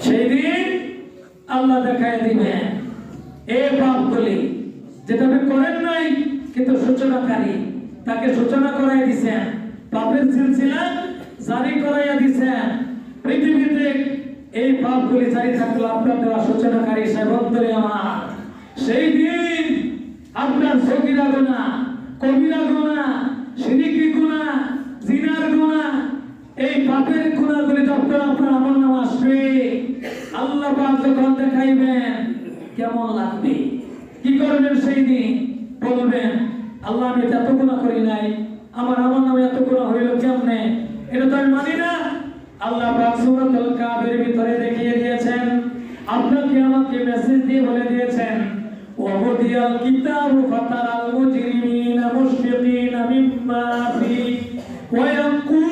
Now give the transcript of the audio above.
সেই দিন আল্লাহ দেখায় দিবেন এই পাপগুলি যেটা আপনি করেন নাই কিন্তু সূচনাকারী, তাকে সূচনা করাই দিছেন, পাপের সিলসিলা জারি করাইয়া দিছেন। পৃথিবীতে এই পাপগুলি জারি থাকলো আপনার দেওয়া সূচনাকারী হিসেবে অন্তরে আমার। সেই দিন আপনার সগীরা গুনাহ, কবিরা গুনাহ, শিরকি গুনাহ, জিনার গুনাহ, এই পাপের গুনাহগুলি যখন আপনার আমলনামা আসবে, আল্লাহ পাক যখন দেখাইবেন কেমন লাগবে, কি করবেন সেই দিন? বলবেন আল্লাহ আমি এত গুনাহ করি নাই, আমার আমলনামা এত গুনাহ হইল কেমনে? এটা তো আমি মানি না। আল্লাহ পাক সূরাতুল কাফের ভিতরে দেখিয়ে দিয়েছেন, আপনাকে আমাকে মেসেজ দিয়ে বলে দিয়েছেন ওয়াহুদিয়াল কিতাবু ফাতারাল মুজরিমিনা মুশফিকিনা মিম্মা ফি ওয়া ইয়াকুলুনা